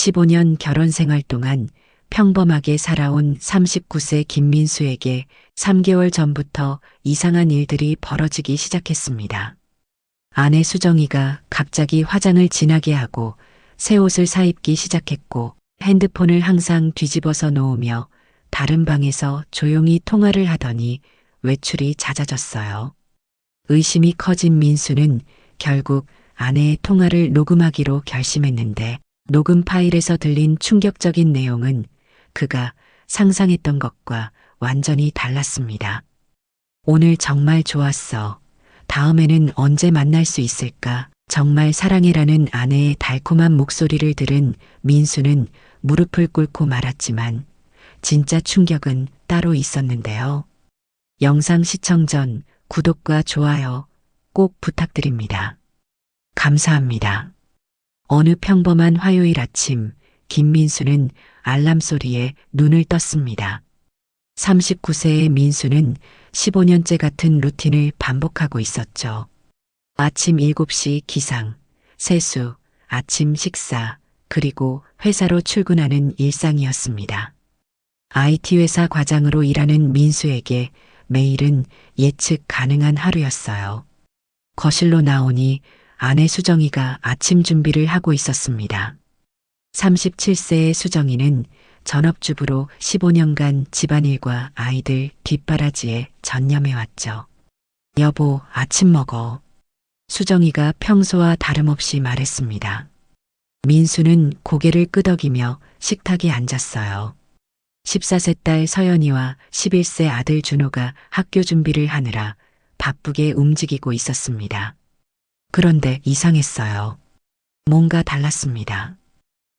15년 결혼 생활 동안 평범하게 살아온 39세 김민수에게 3개월 전부터 이상한 일들이 벌어지기 시작했습니다. 아내 수정이가 갑자기 화장을 진하게 하고 새 옷을 사입기 시작했고 핸드폰을 항상 뒤집어서 놓으며 다른 방에서 조용히 통화를 하더니 외출이 잦아졌어요. 의심이 커진 민수는 결국 아내의 통화를 녹음하기로 결심했는데 녹음 파일에서 들린 충격적인 내용은 그가 상상했던 것과 완전히 달랐습니다. 오늘 정말 좋았어. 다음에는 언제 만날 수 있을까? 정말 사랑해라는 아내의 달콤한 목소리를 들은 민수는 무릎을 꿇고 말았지만 진짜 충격은 따로 있었는데요. 영상 시청 전 구독과 좋아요 꼭 부탁드립니다. 감사합니다. 어느 평범한 화요일 아침 김민수는 알람 소리에 눈을 떴습니다. 39세의 민수는 15년째 같은 루틴을 반복하고 있었죠. 아침 7시 기상, 세수, 아침 식사, 그리고 회사로 출근하는 일상이었습니다. IT 회사 과장으로 일하는 민수에게 매일은 예측 가능한 하루였어요. 거실로 나오니 아내 수정이가 아침 준비를 하고 있었습니다. 37세의 수정이는 전업주부로 15년간 집안일과 아이들 뒷바라지에 전념해왔죠. 여보, 아침 먹어. 수정이가 평소와 다름없이 말했습니다. 민수는 고개를 끄덕이며 식탁에 앉았어요. 14세 딸 서연이와 11세 아들 준호가 학교 준비를 하느라 바쁘게 움직이고 있었습니다. 그런데 이상했어요. 뭔가 달랐습니다.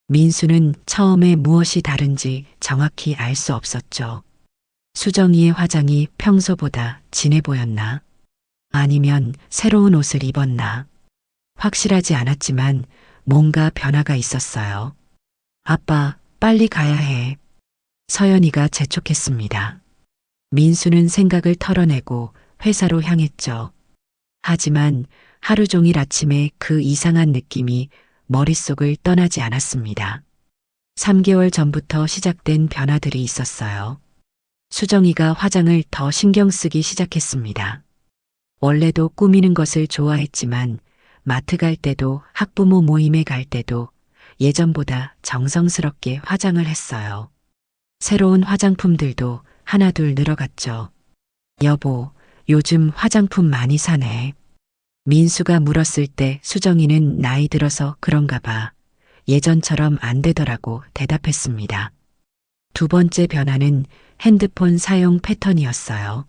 민수는 처음에 무엇이 다른지 정확히 알 수 없었죠. 수정이의 화장이 평소보다 진해 보였나? 아니면 새로운 옷을 입었나? 확실하지 않았지만 뭔가 변화가 있었어요. 아빠, 빨리 가야 해. 서연이가 재촉했습니다. 민수는 생각을 털어내고 회사로 향했죠. 하지만 하루 종일 아침에 그 이상한 느낌이 머릿속을 떠나지 않았습니다. 3개월 전부터 시작된 변화들이 있었어요. 수정이가 화장을 더 신경 쓰기 시작했습니다. 원래도 꾸미는 것을 좋아했지만 마트 갈 때도 학부모 모임에 갈 때도 예전보다 정성스럽게 화장을 했어요. 새로운 화장품들도 하나둘 늘어갔죠. 여보, 요즘 화장품 많이 사네. 민수가 물었을 때 수정이는 나이 들어서 그런가 봐. 예전처럼 안 되더라고 대답했습니다. 두 번째 변화는 핸드폰 사용 패턴이었어요.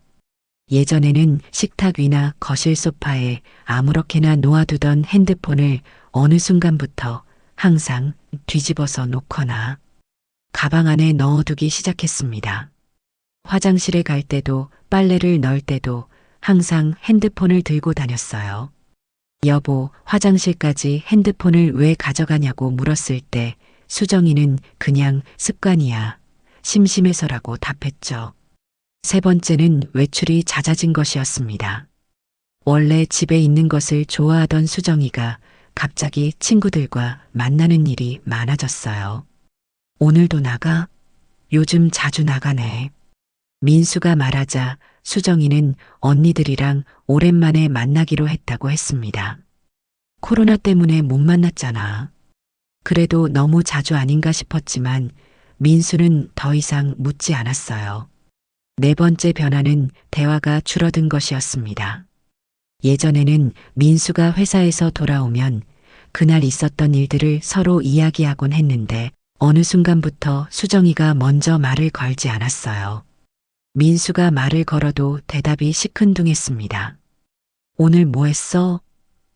예전에는 식탁 위나 거실 소파에 아무렇게나 놓아두던 핸드폰을 어느 순간부터 항상 뒤집어서 놓거나 가방 안에 넣어두기 시작했습니다. 화장실에 갈 때도 빨래를 넣을 때도 항상 핸드폰을 들고 다녔어요. 여보, 화장실까지 핸드폰을 왜 가져가냐고 물었을 때 수정이는 그냥 습관이야. 심심해서라고 답했죠. 세 번째는 외출이 잦아진 것이었습니다. 원래 집에 있는 것을 좋아하던 수정이가 갑자기 친구들과 만나는 일이 많아졌어요. 오늘도 나가? 요즘 자주 나가네. 민수가 말하자 수정이는 언니들이랑 오랜만에 만나기로 했다고 했습니다. 코로나 때문에 못 만났잖아. 그래도 너무 자주 아닌가 싶었지만 민수는 더 이상 묻지 않았어요. 네 번째 변화는 대화가 줄어든 것이었습니다. 예전에는 민수가 회사에서 돌아오면 그날 있었던 일들을 서로 이야기하곤 했는데 어느 순간부터 수정이가 먼저 말을 걸지 않았어요. 민수가 말을 걸어도 대답이 시큰둥했습니다. 오늘 뭐 했어?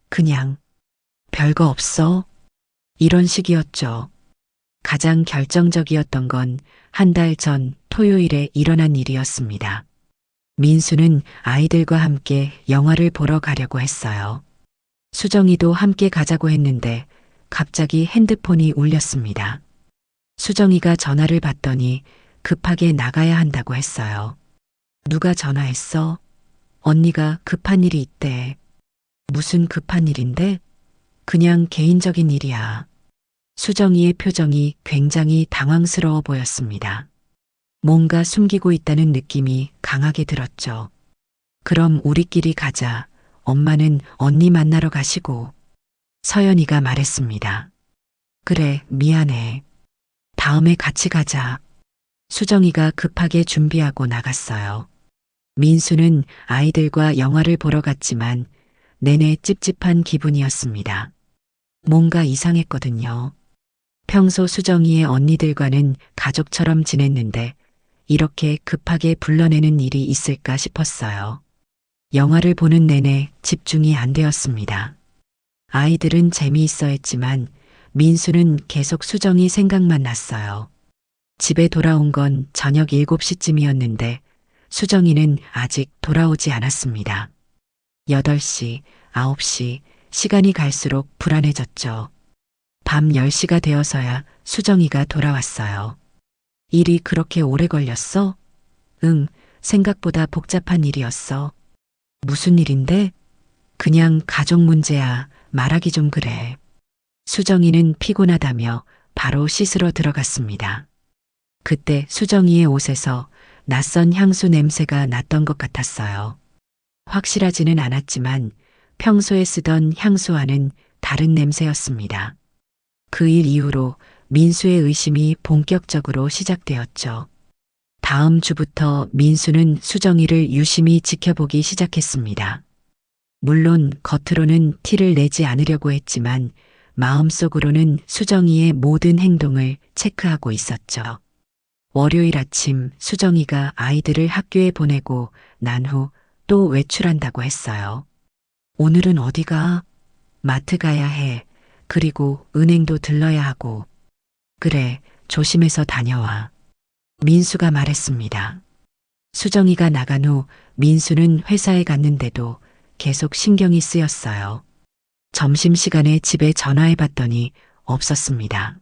그냥 별거 없어? 이런 식이었죠. 가장 결정적이었던 건 한 달 전 토요일에 일어난 일이었습니다. 민수는 아이들과 함께 영화를 보러 가려고 했어요. 수정이도 함께 가자고 했는데 갑자기 핸드폰이 울렸습니다. 수정이가 전화를 받더니 급하게 나가야 한다고 했어요. 누가 전화했어? 언니가 급한 일이 있대. 무슨 급한 일인데? 그냥 개인적인 일이야. 수정이의 표정이 굉장히 당황스러워 보였습니다. 뭔가 숨기고 있다는 느낌이 강하게 들었죠. 그럼 우리끼리 가자. 엄마는 언니 만나러 가시고. 서연이가 말했습니다. 그래, 미안해. 다음에 같이 가자. 수정이가 급하게 준비하고 나갔어요. 민수는 아이들과 영화를 보러 갔지만 내내 찝찝한 기분이었습니다. 뭔가 이상했거든요. 평소 수정이의 언니들과는 가족처럼 지냈는데 이렇게 급하게 불러내는 일이 있을까 싶었어요. 영화를 보는 내내 집중이 안 되었습니다. 아이들은 재미있어 했지만 민수는 계속 수정이 생각만 났어요. 집에 돌아온 건 저녁 7시쯤이었는데 수정이는 아직 돌아오지 않았습니다. 8시, 9시, 시간이 갈수록 불안해졌죠. 밤 10시가 되어서야 수정이가 돌아왔어요. 일이 그렇게 오래 걸렸어? 응, 생각보다 복잡한 일이었어. 무슨 일인데? 그냥 가족 문제야. 말하기 좀 그래. 수정이는 피곤하다며 바로 씻으러 들어갔습니다. 그때 수정이의 옷에서 낯선 향수 냄새가 났던 것 같았어요. 확실하지는 않았지만 평소에 쓰던 향수와는 다른 냄새였습니다. 그 일 이후로 민수의 의심이 본격적으로 시작되었죠. 다음 주부터 민수는 수정이를 유심히 지켜보기 시작했습니다. 물론 겉으로는 티를 내지 않으려고 했지만 마음속으로는 수정이의 모든 행동을 체크하고 있었죠. 월요일 아침 수정이가 아이들을 학교에 보내고 난 후 또 외출한다고 했어요. 오늘은 어디가? 마트 가야 해. 그리고 은행도 들러야 하고. 그래, 조심해서 다녀와. 민수가 말했습니다. 수정이가 나간 후 민수는 회사에 갔는데도 계속 신경이 쓰였어요. 점심시간에 집에 전화해 봤더니 없었습니다.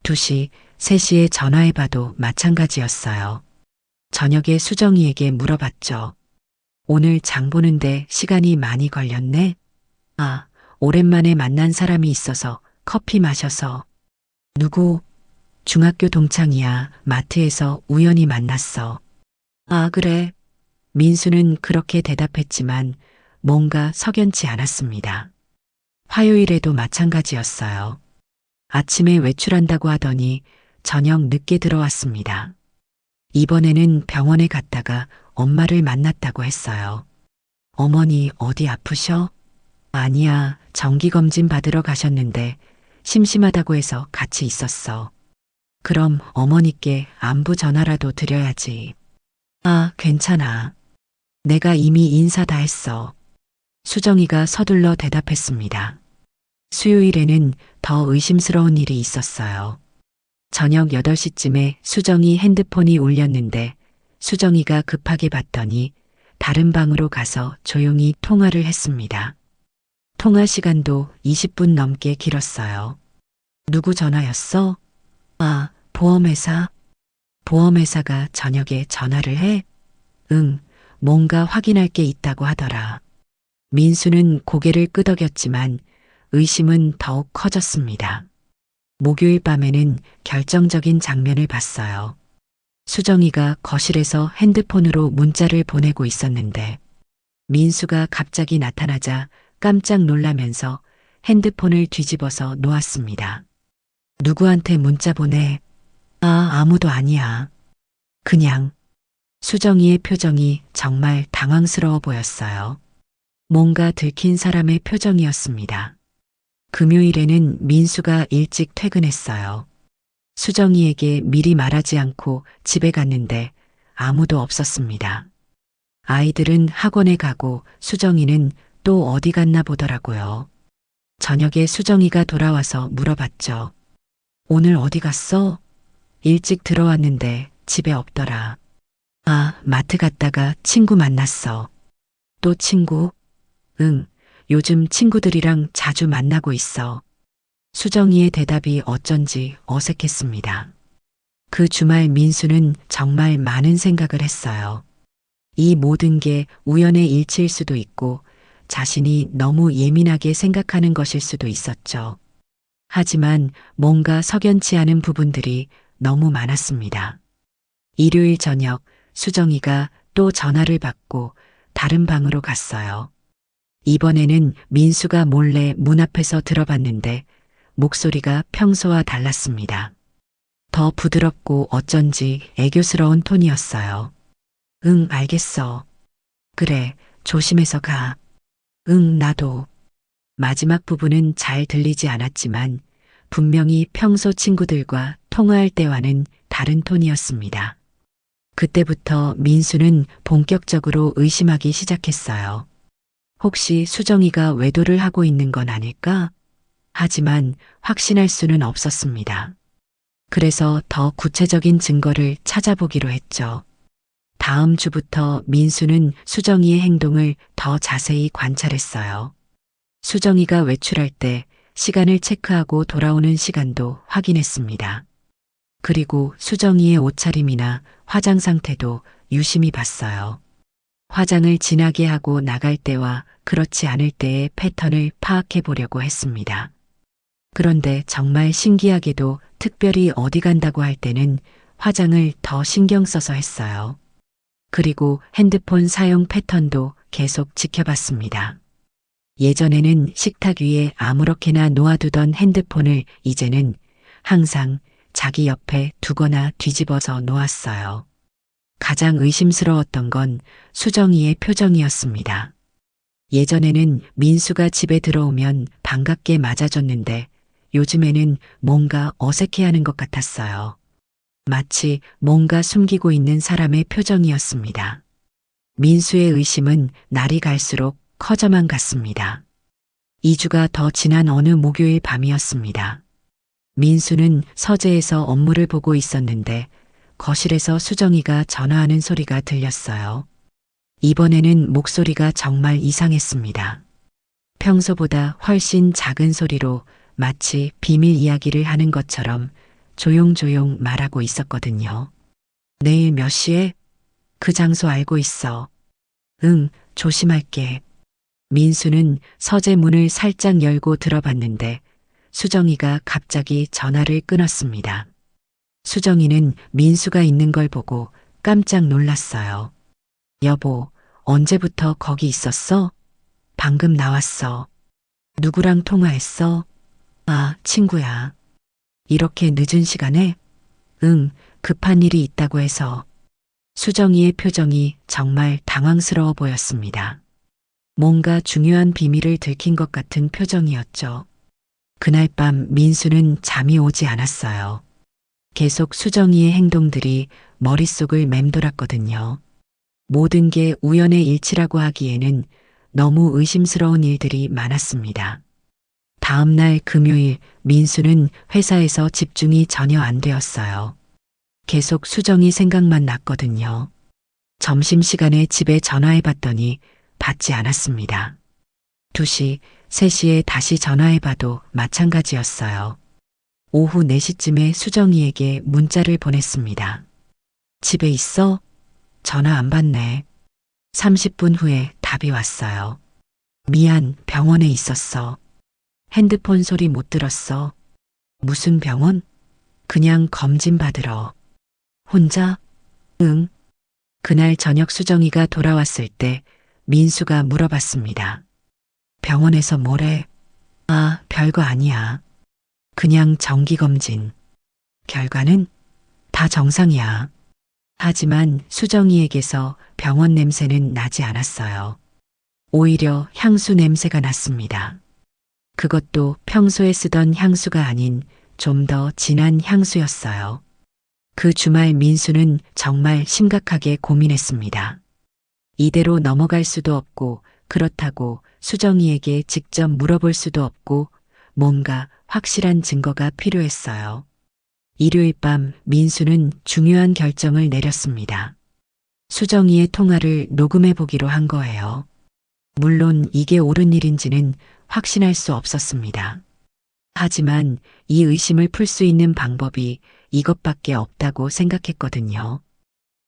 2시, 3시에 전화해 봐도 마찬가지였어요. 저녁에 수정이에게 물어봤죠. 오늘 장 보는데 시간이 많이 걸렸네? 아, 오랜만에 만난 사람이 있어서 커피 마셔서. 누구? 중학교 동창이야. 마트에서 우연히 만났어. 아, 그래. 민수는 그렇게 대답했지만 뭔가 석연치 않았습니다. 화요일에도 마찬가지였어요. 아침에 외출한다고 하더니 저녁 늦게 들어왔습니다. 이번에는 병원에 갔다가 엄마를 만났다고 했어요. 어머니 어디 아프셔? 아니야, 정기검진 받으러 가셨는데 심심하다고 해서 같이 있었어. 그럼 어머니께 안부 전화라도 드려야지. 아, 괜찮아. 내가 이미 인사 다 했어. 수정이가 서둘러 대답했습니다. 수요일에는 더 의심스러운 일이 있었어요. 저녁 8시쯤에 수정이 핸드폰이 울렸는데 수정이가 급하게 봤더니 다른 방으로 가서 조용히 통화를 했습니다. 통화 시간도 20분 넘게 길었어요. 누구 전화였어? 아, 보험회사. 보험회사가 저녁에 전화를 해? 응, 뭔가 확인할 게 있다고 하더라. 민수는 고개를 끄덕였지만 의심은 더욱 커졌습니다. 목요일 밤에는 결정적인 장면을 봤어요. 수정이가 거실에서 핸드폰으로 문자를 보내고 있었는데 민수가 갑자기 나타나자 깜짝 놀라면서 핸드폰을 뒤집어서 놓았습니다. 누구한테 문자 보내? 아, 아무도 아니야. 그냥. 수정이의 표정이 정말 당황스러워 보였어요. 뭔가 들킨 사람의 표정이었습니다. 금요일에는 민수가 일찍 퇴근했어요. 수정이에게 미리 말하지 않고 집에 갔는데 아무도 없었습니다. 아이들은 학원에 가고 수정이는 또 어디 갔나 보더라고요. 저녁에 수정이가 돌아와서 물어봤죠. 오늘 어디 갔어? 일찍 들어왔는데 집에 없더라. 아, 마트 갔다가 친구 만났어. 또 친구? 응, 요즘 친구들이랑 자주 만나고 있어. 수정이의 대답이 어쩐지 어색했습니다. 그 주말 민수는 정말 많은 생각을 했어요. 이 모든 게 우연의 일치일 수도 있고 자신이 너무 예민하게 생각하는 것일 수도 있었죠. 하지만 뭔가 석연치 않은 부분들이 너무 많았습니다. 일요일 저녁 수정이가 또 전화를 받고 다른 방으로 갔어요. 이번에는 민수가 몰래 문 앞에서 들어봤는데 목소리가 평소와 달랐습니다. 더 부드럽고 어쩐지 애교스러운 톤이었어요. 응, 알겠어. 그래, 조심해서 가. 응, 나도. 마지막 부분은 잘 들리지 않았지만 분명히 평소 친구들과 통화할 때와는 다른 톤이었습니다. 그때부터 민수는 본격적으로 의심하기 시작했어요. 혹시 수정이가 외도를 하고 있는 건 아닐까? 하지만 확신할 수는 없었습니다. 그래서 더 구체적인 증거를 찾아보기로 했죠. 다음 주부터 민수는 수정이의 행동을 더 자세히 관찰했어요. 수정이가 외출할 때 시간을 체크하고 돌아오는 시간도 확인했습니다. 그리고 수정이의 옷차림이나 화장 상태도 유심히 봤어요. 화장을 진하게 하고 나갈 때와 그렇지 않을 때의 패턴을 파악해 보려고 했습니다. 그런데 정말 신기하게도 특별히 어디 간다고 할 때는 화장을 더 신경 써서 했어요. 그리고 핸드폰 사용 패턴도 계속 지켜봤습니다. 예전에는 식탁 위에 아무렇게나 놓아두던 핸드폰을 이제는 항상 자기 옆에 두거나 뒤집어서 놓았어요. 가장 의심스러웠던 건 수정이의 표정이었습니다. 예전에는 민수가 집에 들어오면 반갑게 맞아줬는데 요즘에는 뭔가 어색해하는 것 같았어요. 마치 뭔가 숨기고 있는 사람의 표정이었습니다. 민수의 의심은 날이 갈수록 커져만 갔습니다. 2주가 더 지난 어느 목요일 밤이었습니다. 민수는 서재에서 업무를 보고 있었는데 거실에서 수정이가 전화하는 소리가 들렸어요. 이번에는 목소리가 정말 이상했습니다. 평소보다 훨씬 작은 소리로 마치 비밀 이야기를 하는 것처럼 조용조용 말하고 있었거든요. 내일 몇 시에? 그 장소 알고 있어. 응, 조심할게. 민수는 서재 문을 살짝 열고 들어봤는데 수정이가 갑자기 전화를 끊었습니다. 수정이는 민수가 있는 걸 보고 깜짝 놀랐어요. 여보, 언제부터 거기 있었어? 방금 나왔어. 누구랑 통화했어? 아, 친구야. 이렇게 늦은 시간에? 응, 급한 일이 있다고 해서. 수정이의 표정이 정말 당황스러워 보였습니다. 뭔가 중요한 비밀을 들킨 것 같은 표정이었죠. 그날 밤 민수는 잠이 오지 않았어요. 계속 수정이의 행동들이 머릿속을 맴돌았거든요. 모든 게 우연의 일치라고 하기에는 너무 의심스러운 일들이 많았습니다. 다음 날 금요일 민수는 회사에서 집중이 전혀 안 되었어요. 계속 수정이 생각만 났거든요. 점심시간에 집에 전화해 봤더니 받지 않았습니다. 2시, 3시에 다시 전화해 봐도 마찬가지였어요. 오후 4시쯤에 수정이에게 문자를 보냈습니다. 집에 있어? 전화 안 받네. 30분 후에 답이 왔어요. 미안, 병원에 있었어. 핸드폰 소리 못 들었어. 무슨 병원? 그냥 검진 받으러. 혼자? 응. 그날 저녁 수정이가 돌아왔을 때 민수가 물어봤습니다. 병원에서 뭐래? 아, 별거 아니야. 그냥 정기검진. 결과는 다 정상이야. 하지만 수정이에게서 병원 냄새는 나지 않았어요. 오히려 향수 냄새가 났습니다. 그것도 평소에 쓰던 향수가 아닌 좀 더 진한 향수였어요. 그 주말 민수는 정말 심각하게 고민했습니다. 이대로 넘어갈 수도 없고 그렇다고 수정이에게 직접 물어볼 수도 없고 뭔가 확실한 증거가 필요했어요. 일요일 밤 민수는 중요한 결정을 내렸습니다. 수정이의 통화를 녹음해 보기로 한 거예요. 물론 이게 옳은 일인지는 확신할 수 없었습니다. 하지만 이 의심을 풀 수 있는 방법이 이것밖에 없다고 생각했거든요.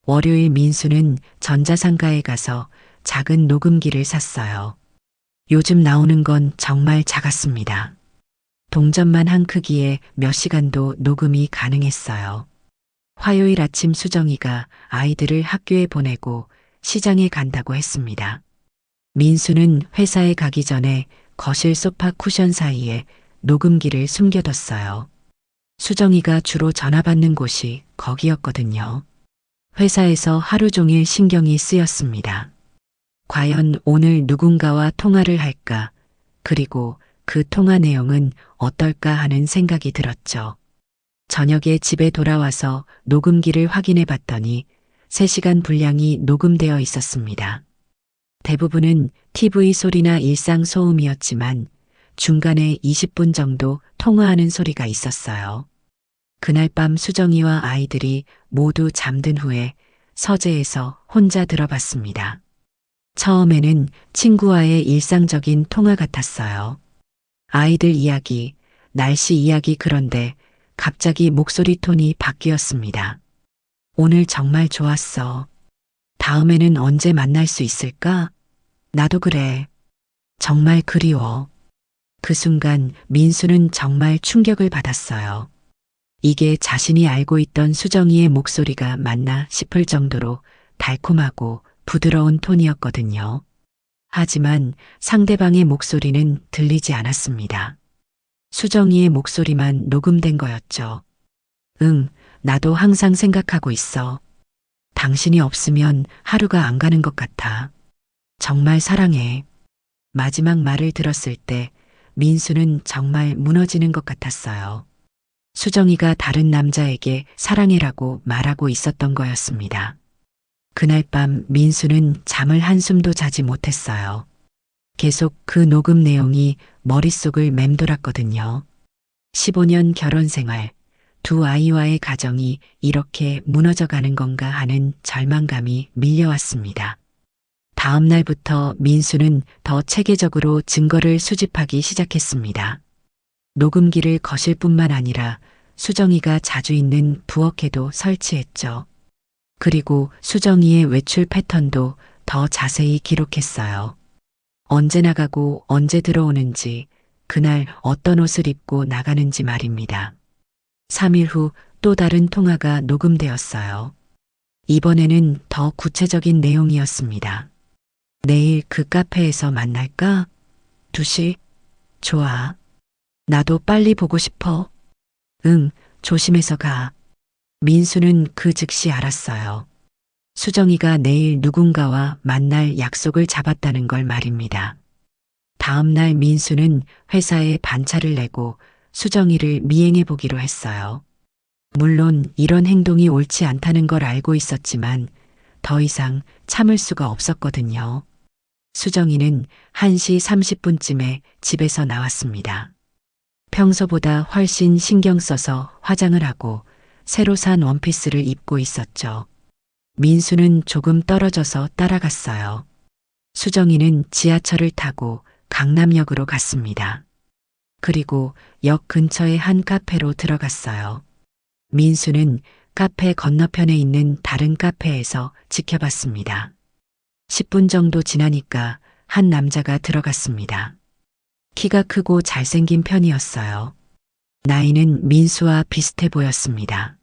월요일 민수는 전자상가에 가서 작은 녹음기를 샀어요. 요즘 나오는 건 정말 작았습니다. 동전만 한 크기에 몇 시간도 녹음이 가능했어요. 화요일 아침 수정이가 아이들을 학교에 보내고 시장에 간다고 했습니다. 민수는 회사에 가기 전에 거실 소파 쿠션 사이에 녹음기를 숨겨뒀어요. 수정이가 주로 전화 받는 곳이 거기였거든요. 회사에서 하루 종일 신경이 쓰였습니다. 과연 오늘 누군가와 통화를 할까? 그리고 그 통화 내용은 어떨까 하는 생각이 들었죠. 저녁에 집에 돌아와서 녹음기를 확인해 봤더니 3시간 분량이 녹음되어 있었습니다. 대부분은 TV 소리나 일상 소음이었지만 중간에 20분 정도 통화하는 소리가 있었어요. 그날 밤 수정이와 아이들이 모두 잠든 후에 서재에서 혼자 들어봤습니다. 처음에는 친구와의 일상적인 통화 같았어요. 아이들 이야기, 날씨 이야기. 그런데 갑자기 목소리 톤이 바뀌었습니다. 오늘 정말 좋았어. 다음에는 언제 만날 수 있을까? 나도 그래. 정말 그리워. 그 순간 민수는 정말 충격을 받았어요. 이게 자신이 알고 있던 수정이의 목소리가 맞나 싶을 정도로 달콤하고 부드러운 톤이었거든요. 하지만 상대방의 목소리는 들리지 않았습니다. 수정이의 목소리만 녹음된 거였죠. 응, 나도 항상 생각하고 있어. 당신이 없으면 하루가 안 가는 것 같아. 정말 사랑해. 마지막 말을 들었을 때 민수는 정말 무너지는 것 같았어요. 수정이가 다른 남자에게 사랑해라고 말하고 있었던 거였습니다. 그날 밤 민수는 잠을 한숨도 자지 못했어요. 계속 그 녹음 내용이 머릿속을 맴돌았거든요. 15년 결혼 생활, 두 아이와의 가정이 이렇게 무너져가는 건가 하는 절망감이 밀려왔습니다. 다음 날부터 민수는 더 체계적으로 증거를 수집하기 시작했습니다. 녹음기를 거실뿐만 아니라 수정이가 자주 있는 부엌에도 설치했죠. 그리고 수정이의 외출 패턴도 더 자세히 기록했어요. 언제 나가고 언제 들어오는지, 그날 어떤 옷을 입고 나가는지 말입니다. 3일 후 또 다른 통화가 녹음되었어요. 이번에는 더 구체적인 내용이었습니다. 내일 그 카페에서 만날까? 2시? 좋아. 나도 빨리 보고 싶어. 응, 조심해서 가. 민수는 그 즉시 알았어요. 수정이가 내일 누군가와 만날 약속을 잡았다는 걸 말입니다. 다음 날 민수는 회사에 반차를 내고 수정이를 미행해 보기로 했어요. 물론 이런 행동이 옳지 않다는 걸 알고 있었지만 더 이상 참을 수가 없었거든요. 수정이는 1시 30분쯤에 집에서 나왔습니다. 평소보다 훨씬 신경 써서 화장을 하고 새로 산 원피스를 입고 있었죠. 민수는 조금 떨어져서 따라갔어요. 수정이는 지하철을 타고 강남역으로 갔습니다. 그리고 역 근처의 한 카페로 들어갔어요. 민수는 카페 건너편에 있는 다른 카페에서 지켜봤습니다. 10분 정도 지나니까 한 남자가 들어갔습니다. 키가 크고 잘생긴 편이었어요. 나이는 민수와 비슷해 보였습니다.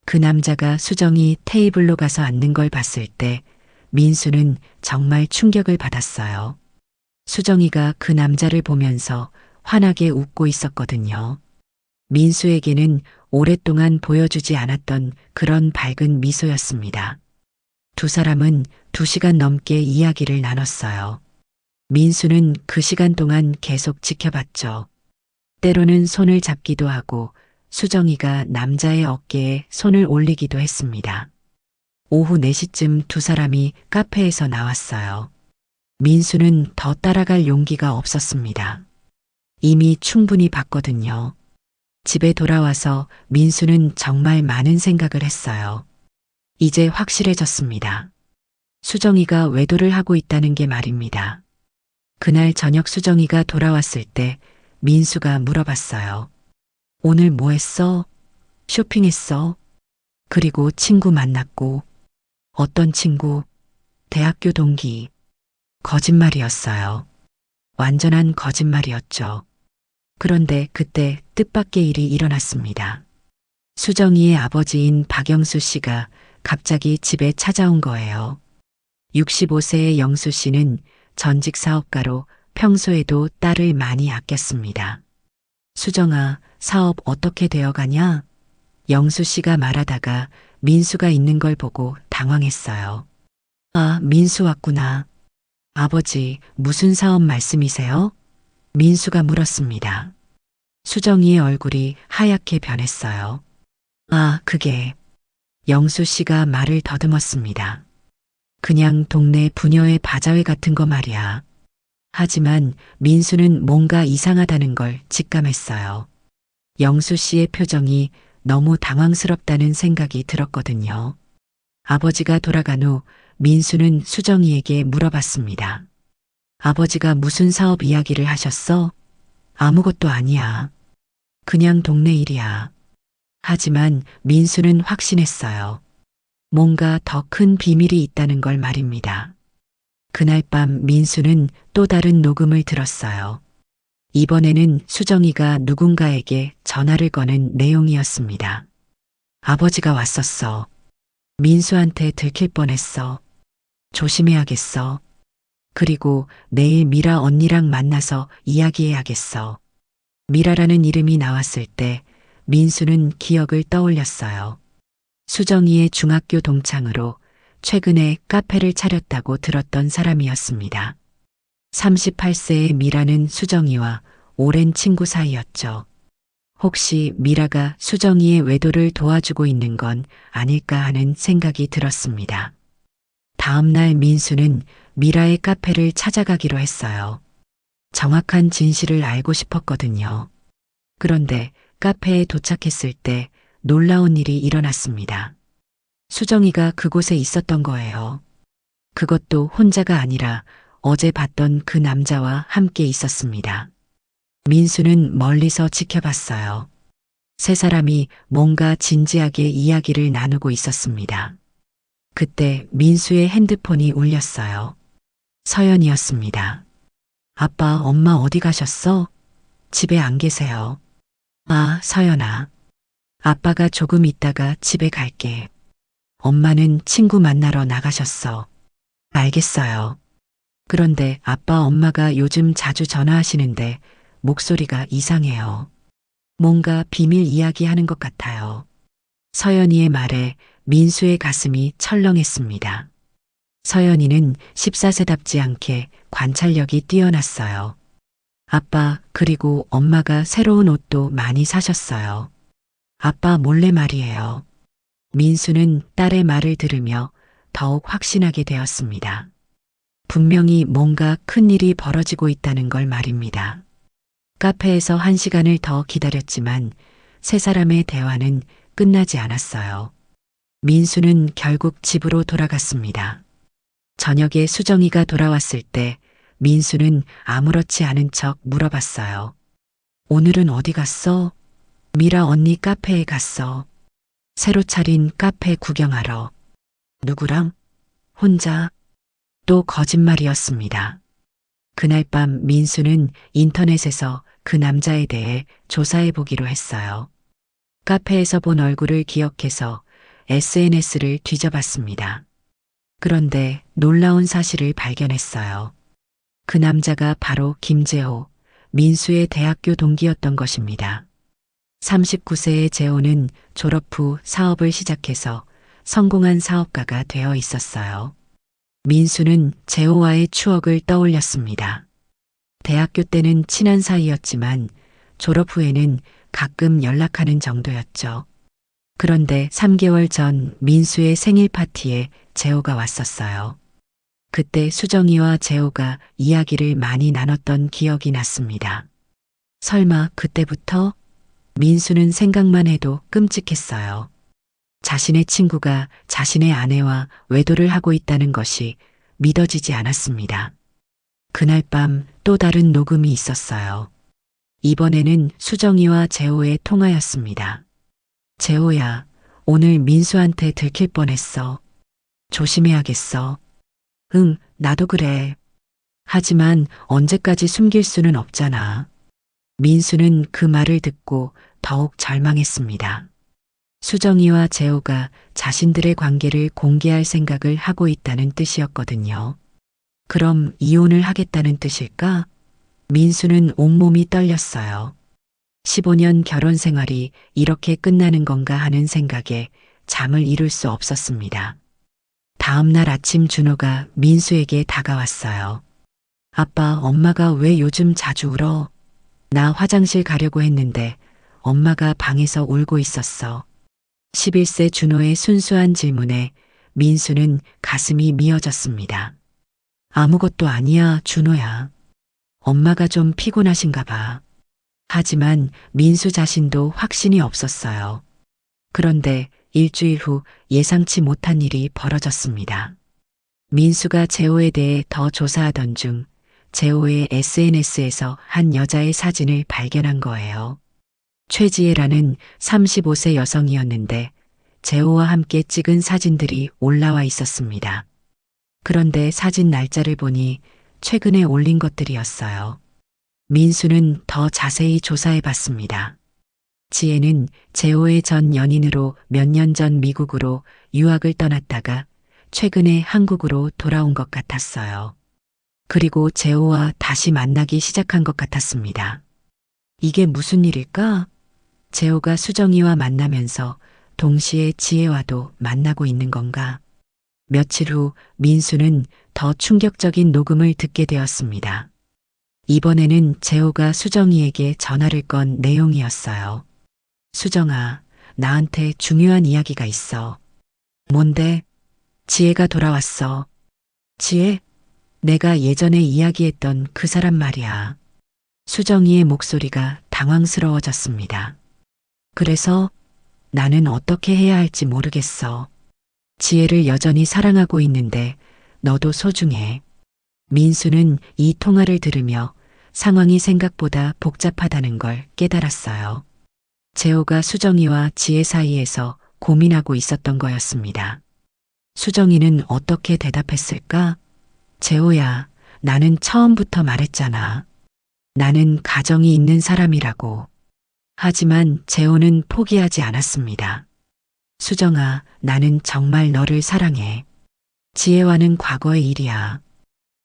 그 남자가 수정이 테이블로 가서 앉는 걸 봤을 때 민수는 정말 충격을 받았어요. 수정이가 그 남자를 보면서 환하게 웃고 있었거든요. 민수에게는 오랫동안 보여주지 않았던 그런 밝은 미소였습니다. 두 사람은 2시간 넘게 이야기를 나눴어요. 민수는 그 시간 동안 계속 지켜봤죠. 때로는 손을 잡기도 하고 수정이가 남자의 어깨에 손을 올리기도 했습니다. 오후 4시쯤 두 사람이 카페에서 나왔어요. 민수는 더 따라갈 용기가 없었습니다. 이미 충분히 봤거든요. 집에 돌아와서 민수는 정말 많은 생각을 했어요. 이제 확실해졌습니다. 수정이가 외도를 하고 있다는 게 말입니다. 그날 저녁 수정이가 돌아왔을 때 민수가 물어봤어요. 오늘 뭐 했어? 쇼핑했어? 그리고 친구 만났고. 어떤 친구? 대학교 동기. 거짓말이었어요. 완전한 거짓말이었죠. 그런데 그때 뜻밖의 일이 일어났습니다. 수정이의 아버지인 박영수 씨가 갑자기 집에 찾아온 거예요. 65세의 영수 씨는 전직 사업가로 평소에도 딸을 많이 아꼈습니다. 수정아, 사업 어떻게 되어 가냐? 영수 씨가 말하다가 민수가 있는 걸 보고 당황했어요. 아, 민수 왔구나. 아버지, 무슨 사업 말씀이세요? 민수가 물었습니다. 수정이의 얼굴이 하얗게 변했어요. 아, 그게. 영수 씨가 말을 더듬었습니다. 그냥 동네 부녀의 바자회 같은 거 말이야. 하지만 민수는 뭔가 이상하다는 걸 직감했어요. 영수 씨의 표정이 너무 당황스럽다는 생각이 들었거든요. 아버지가 돌아간 후 민수는 수정이에게 물어봤습니다. 아버지가 무슨 사업 이야기를 하셨어? 아무것도 아니야. 그냥 동네 일이야. 하지만 민수는 확신했어요. 뭔가 더 큰 비밀이 있다는 걸 말입니다. 그날 밤 민수는 또 다른 녹음을 들었어요. 이번에는 수정이가 누군가에게 전화를 거는 내용이었습니다. 아버지가 왔었어. 민수한테 들킬 뻔했어. 조심해야겠어. 그리고 내일 미라 언니랑 만나서 이야기해야겠어. 미라라는 이름이 나왔을 때 민수는 기억을 떠올렸어요. 수정이의 중학교 동창으로 최근에 카페를 차렸다고 들었던 사람이었습니다. 38세의 미라는 수정이와 오랜 친구 사이였죠. 혹시 미라가 수정이의 외도를 도와주고 있는 건 아닐까 하는 생각이 들었습니다. 다음 날 민수는 미라의 카페를 찾아가기로 했어요. 정확한 진실을 알고 싶었거든요. 그런데 카페에 도착했을 때 놀라운 일이 일어났습니다. 수정이가 그곳에 있었던 거예요. 그것도 혼자가 아니라 어제 봤던 그 남자와 함께 있었습니다. 민수는 멀리서 지켜봤어요. 세 사람이 뭔가 진지하게 이야기를 나누고 있었습니다. 그때 민수의 핸드폰이 울렸어요. 서연이었습니다. 아빠, 엄마 어디 가셨어? 집에 안 계세요. 아, 서연아. 아빠가 조금 있다가 집에 갈게. 엄마는 친구 만나러 나가셨어. 알겠어요. 그런데 아빠 엄마가 요즘 자주 전화하시는데 목소리가 이상해요. 뭔가 비밀 이야기하는 것 같아요. 서연이의 말에 민수의 가슴이 철렁했습니다. 서연이는 14세답지 않게 관찰력이 뛰어났어요. 아빠, 그리고 엄마가 새로운 옷도 많이 사셨어요. 아빠 몰래 말이에요. 민수는 딸의 말을 들으며 더욱 확신하게 되었습니다. 분명히 뭔가 큰 일이 벌어지고 있다는 걸 말입니다. 카페에서 1시간을 더 기다렸지만 세 사람의 대화는 끝나지 않았어요. 민수는 결국 집으로 돌아갔습니다. 저녁에 수정이가 돌아왔을 때 민수는 아무렇지 않은 척 물어봤어요. 오늘은 어디 갔어? 미라 언니 카페에 갔어. 새로 차린 카페 구경하러. 누구랑? 혼자. 또 거짓말이었습니다. 그날 밤 민수는 인터넷에서 그 남자에 대해 조사해 보기로 했어요. 카페에서 본 얼굴을 기억해서 SNS를 뒤져봤습니다. 그런데 놀라운 사실을 발견했어요. 그 남자가 바로 김재호, 민수의 대학교 동기였던 것입니다. 39세의 재호는 졸업 후 사업을 시작해서 성공한 사업가가 되어 있었어요. 민수는 재호와의 추억을 떠올렸습니다. 대학교 때는 친한 사이였지만 졸업 후에는 가끔 연락하는 정도였죠. 그런데 3개월 전 민수의 생일 파티에 재호가 왔었어요. 그때 수정이와 재호가 이야기를 많이 나눴던 기억이 났습니다. 설마 그때부터? 민수는 생각만 해도 끔찍했어요. 자신의 친구가 자신의 아내와 외도를 하고 있다는 것이 믿어지지 않았습니다. 그날 밤 또 다른 녹음이 있었어요. 이번에는 수정이와 재호의 통화였습니다. 재호야, 오늘 민수한테 들킬 뻔했어. 조심해야겠어. 응, 나도 그래. 하지만 언제까지 숨길 수는 없잖아. 민수는 그 말을 듣고 더욱 절망했습니다. 수정이와 재호가 자신들의 관계를 공개할 생각을 하고 있다는 뜻이었거든요. 그럼 이혼을 하겠다는 뜻일까? 민수는 온몸이 떨렸어요. 15년 결혼 생활이 이렇게 끝나는 건가 하는 생각에 잠을 이룰 수 없었습니다. 다음 날 아침 준호가 민수에게 다가왔어요. 아빠, 엄마가 왜 요즘 자주 울어? 나 화장실 가려고 했는데 엄마가 방에서 울고 있었어. 11세 준호의 순수한 질문에 민수는 가슴이 미어졌습니다. 아무것도 아니야, 준호야. 엄마가 좀 피곤하신가 봐. 하지만 민수 자신도 확신이 없었어요. 그런데 일주일 후 예상치 못한 일이 벌어졌습니다. 민수가 재호에 대해 더 조사하던 중 재호의 SNS에서 한 여자의 사진을 발견한 거예요. 최지혜라는 35세 여성이었는데 재호와 함께 찍은 사진들이 올라와 있었습니다. 그런데 사진 날짜를 보니 최근에 올린 것들이었어요. 민수는 더 자세히 조사해 봤습니다. 지혜는 재호의 전 연인으로 몇 년 전 미국으로 유학을 떠났다가 최근에 한국으로 돌아온 것 같았어요. 그리고 재호와 다시 만나기 시작한 것 같았습니다. 이게 무슨 일일까? 재호가 수정이와 만나면서 동시에 지혜와도 만나고 있는 건가? 며칠 후 민수는 더 충격적인 녹음을 듣게 되었습니다. 이번에는 재호가 수정이에게 전화를 건 내용이었어요. 수정아, 나한테 중요한 이야기가 있어. 뭔데? 지혜가 돌아왔어. 지혜? 내가 예전에 이야기했던 그 사람 말이야. 수정이의 목소리가 당황스러워졌습니다. 그래서 나는 어떻게 해야 할지 모르겠어. 지혜를 여전히 사랑하고 있는데 너도 소중해. 민수는 이 통화를 들으며 상황이 생각보다 복잡하다는 걸 깨달았어요. 재호가 수정이와 지혜 사이에서 고민하고 있었던 거였습니다. 수정이는 어떻게 대답했을까? 재호야, 나는 처음부터 말했잖아. 나는 가정이 있는 사람이라고. 하지만 재호는 포기하지 않았습니다. 수정아, 나는 정말 너를 사랑해. 지혜와는 과거의 일이야.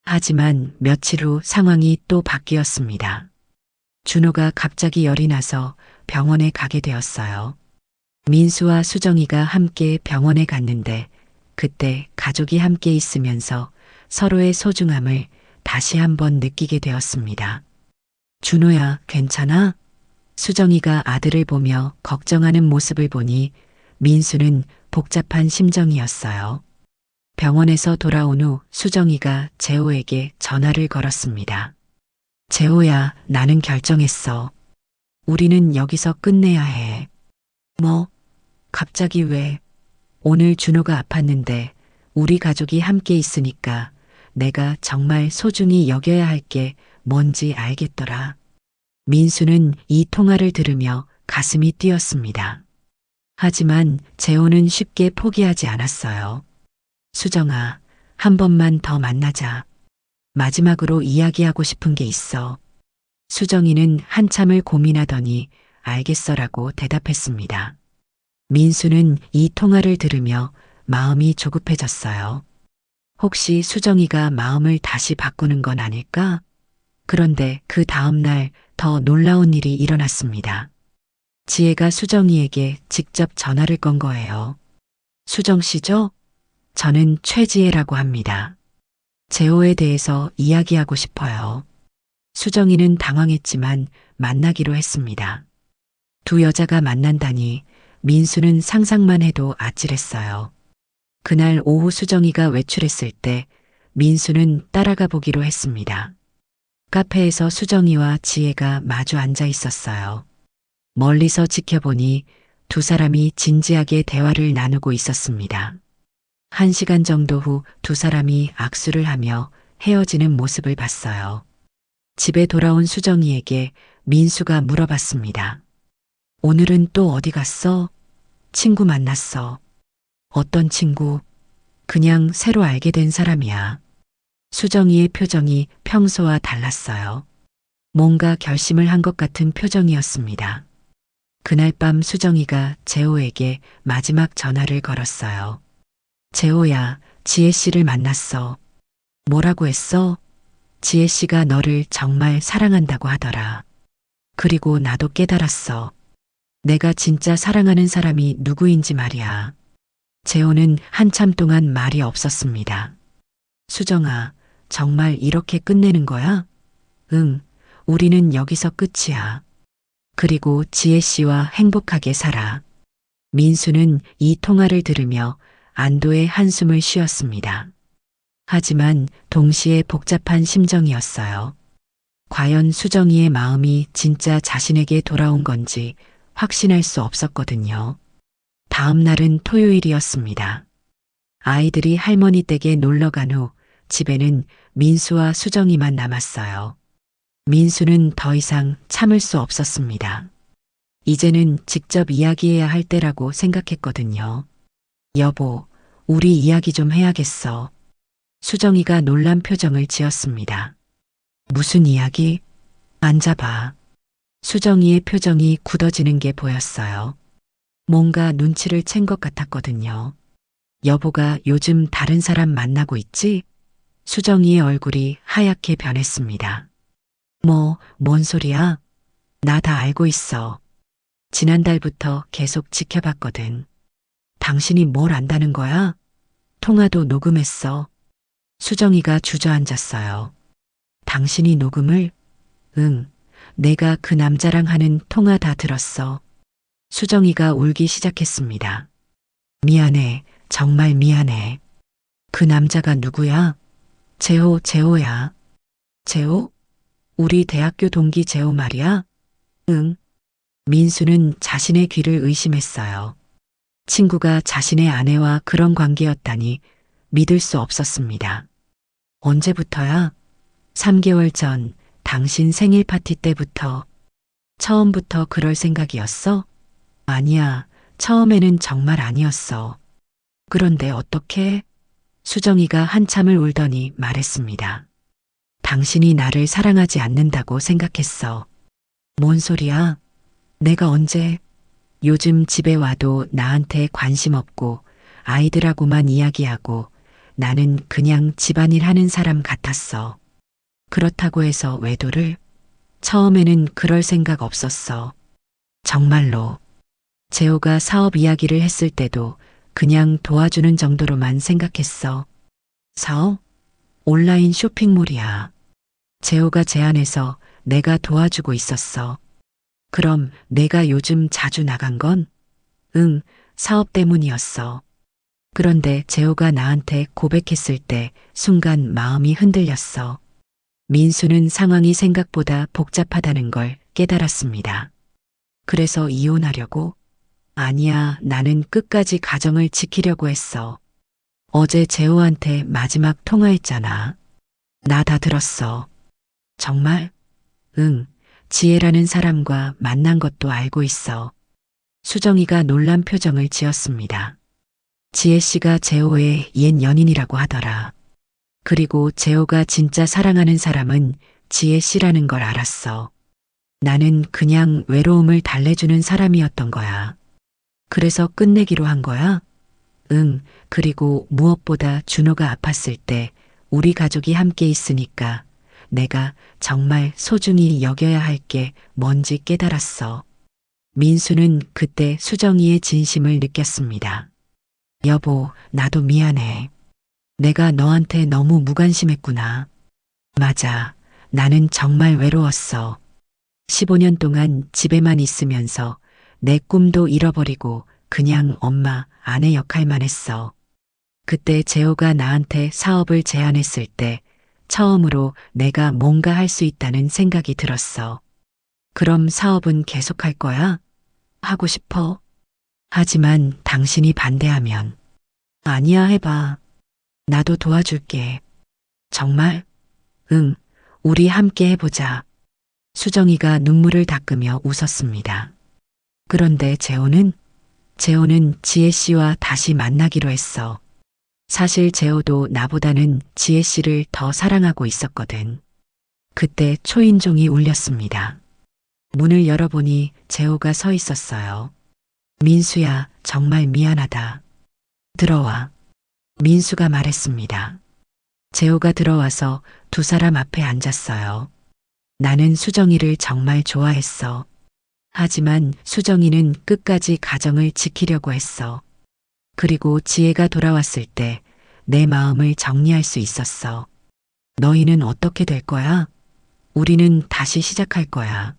하지만 며칠 후 상황이 또 바뀌었습니다. 준호가 갑자기 열이 나서 병원에 가게 되었어요. 민수와 수정이가 함께 병원에 갔는데 그때 가족이 함께 있으면서 서로의 소중함을 다시 한번 느끼게 되었습니다. 준호야, 괜찮아? 수정이가 아들을 보며 걱정하는 모습을 보니 민수는 복잡한 심정이었어요. 병원에서 돌아온 후 수정이가 재호에게 전화를 걸었습니다. 재호야, 나는 결정했어. 우리는 여기서 끝내야 해. 뭐? 갑자기 왜? 오늘 준호가 아팠는데 우리 가족이 함께 있으니까 내가 정말 소중히 여겨야 할 게 뭔지 알겠더라. 민수는 이 통화를 들으며 가슴이 뛰었습니다. 하지만 재호는 쉽게 포기하지 않았어요. 수정아, 한 번만 더 만나자. 마지막으로 이야기하고 싶은 게 있어. 수정이는 한참을 고민하더니 알겠어라고 대답했습니다. 민수는 이 통화를 들으며 마음이 조급해졌어요. 혹시 수정이가 마음을 다시 바꾸는 건 아닐까? 그런데 그 다음 날 더 놀라운 일이 일어났습니다. 지혜가 수정이에게 직접 전화를 건 거예요. 수정 씨죠? 저는 최지혜라고 합니다. 재호에 대해서 이야기하고 싶어요. 수정이는 당황했지만 만나기로 했습니다. 두 여자가 만난다니 민수는 상상만 해도 아찔했어요. 그날 오후 수정이가 외출했을 때 민수는 따라가 보기로 했습니다. 카페에서 수정이와 지혜가 마주 앉아 있었어요. 멀리서 지켜보니 두 사람이 진지하게 대화를 나누고 있었습니다. 1시간 정도 후 두 사람이 악수를 하며 헤어지는 모습을 봤어요. 집에 돌아온 수정이에게 민수가 물어봤습니다. 오늘은 또 어디 갔어? 친구 만났어. 어떤 친구? 그냥 새로 알게 된 사람이야. 수정이의 표정이 평소와 달랐어요. 뭔가 결심을 한 것 같은 표정이었습니다. 그날 밤 수정이가 재호에게 마지막 전화를 걸었어요. 재호야, 지혜 씨를 만났어. 뭐라고 했어? 지혜 씨가 너를 정말 사랑한다고 하더라. 그리고 나도 깨달았어. 내가 진짜 사랑하는 사람이 누구인지 말이야. 재호는 한참 동안 말이 없었습니다. 수정아, 정말 이렇게 끝내는 거야? 응, 우리는 여기서 끝이야. 그리고 지혜 씨와 행복하게 살아. 민수는 이 통화를 들으며 안도의 한숨을 쉬었습니다. 하지만 동시에 복잡한 심정이었어요. 과연 수정이의 마음이 진짜 자신에게 돌아온 건지 확신할 수 없었거든요. 다음 날은 토요일이었습니다. 아이들이 할머니 댁에 놀러 간 후 집에는 민수와 수정이만 남았어요. 민수는 더 이상 참을 수 없었습니다. 이제는 직접 이야기해야 할 때라고 생각했거든요. 여보, 우리 이야기 좀 해야겠어. 수정이가 놀란 표정을 지었습니다. 무슨 이야기? 앉아봐. 수정이의 표정이 굳어지는 게 보였어요. 뭔가 눈치를 챈 것 같았거든요. 여보가 요즘 다른 사람 만나고 있지? 수정이의 얼굴이 하얗게 변했습니다. 뭔 소리야? 나 다 알고 있어. 지난달부터 계속 지켜봤거든. 당신이 뭘 안다는 거야? 통화도 녹음했어. 수정이가 주저앉았어요. 당신이 녹음을? 응, 내가 그 남자랑 하는 통화 다 들었어. 수정이가 울기 시작했습니다. 미안해, 정말 미안해. 그 남자가 누구야? 재호야. 재호? 우리 대학교 동기 재호 말이야? 응. 민수는 자신의 귀를 의심했어요. 친구가 자신의 아내와 그런 관계였다니 믿을 수 없었습니다. 언제부터야? 3개월 전 당신 생일 파티 때부터. 처음부터 그럴 생각이었어? 아니야, 처음에는 정말 아니었어. 그런데 어떻게? 수정이가 한참을 울더니 말했습니다. 당신이 나를 사랑하지 않는다고 생각했어. 뭔 소리야? 내가 언제? 요즘 집에 와도 나한테 관심 없고 아이들하고만 이야기하고 나는 그냥 집안일 하는 사람 같았어. 그렇다고 해서 외도를? 처음에는 그럴 생각 없었어. 정말로. 재호가 사업 이야기를 했을 때도 그냥 도와주는 정도로만 생각했어. 사업? 온라인 쇼핑몰이야. 재호가 제안해서 내가 도와주고 있었어. 그럼 내가 요즘 자주 나간 건? 응, 사업 때문이었어. 그런데 재호가 나한테 고백했을 때 순간 마음이 흔들렸어. 민수는 상황이 생각보다 복잡하다는 걸 깨달았습니다. 그래서 이혼하려고? 아니야, 나는 끝까지 가정을 지키려고 했어. 어제 재호한테 마지막 통화했잖아. 나 다 들었어. 정말? 응, 지혜라는 사람과 만난 것도 알고 있어. 수정이가 놀란 표정을 지었습니다. 지혜 씨가 재호의 옛 연인이라고 하더라. 그리고 재호가 진짜 사랑하는 사람은 지혜 씨라는 걸 알았어. 나는 그냥 외로움을 달래주는 사람이었던 거야. 그래서 끝내기로 한 거야? 응, 그리고 무엇보다 준호가 아팠을 때 우리 가족이 함께 있으니까 내가 정말 소중히 여겨야 할 게 뭔지 깨달았어. 민수는 그때 수정이의 진심을 느꼈습니다. 여보, 나도 미안해. 내가 너한테 너무 무관심했구나. 맞아. 나는 정말 외로웠어. 15년 동안 집에만 있으면서 내 꿈도 잃어버리고 그냥 엄마, 아내 역할만 했어. 그때 재호가 나한테 사업을 제안했을 때 처음으로 내가 뭔가 할 수 있다는 생각이 들었어. 그럼 사업은 계속할 거야? 하고 싶어. 하지만 당신이 반대하면. 아니야, 해봐. 나도 도와줄게. 정말? 응, 우리 함께 해보자. 수정이가 눈물을 닦으며 웃었습니다. 그런데 재호는 지혜 씨와 다시 만나기로 했어. 사실 재호도 나보다는 지혜 씨를 더 사랑하고 있었거든. 그때 초인종이 울렸습니다. 문을 열어보니 재호가 서 있었어요. 민수야, 정말 미안하다. 들어와. 민수가 말했습니다. 재호가 들어와서 두 사람 앞에 앉았어요. 나는 수정이를 정말 좋아했어. 하지만 수정이는 끝까지 가정을 지키려고 했어. 그리고 지혜가 돌아왔을 때 내 마음을 정리할 수 있었어. 너희는 어떻게 될 거야? 우리는 다시 시작할 거야.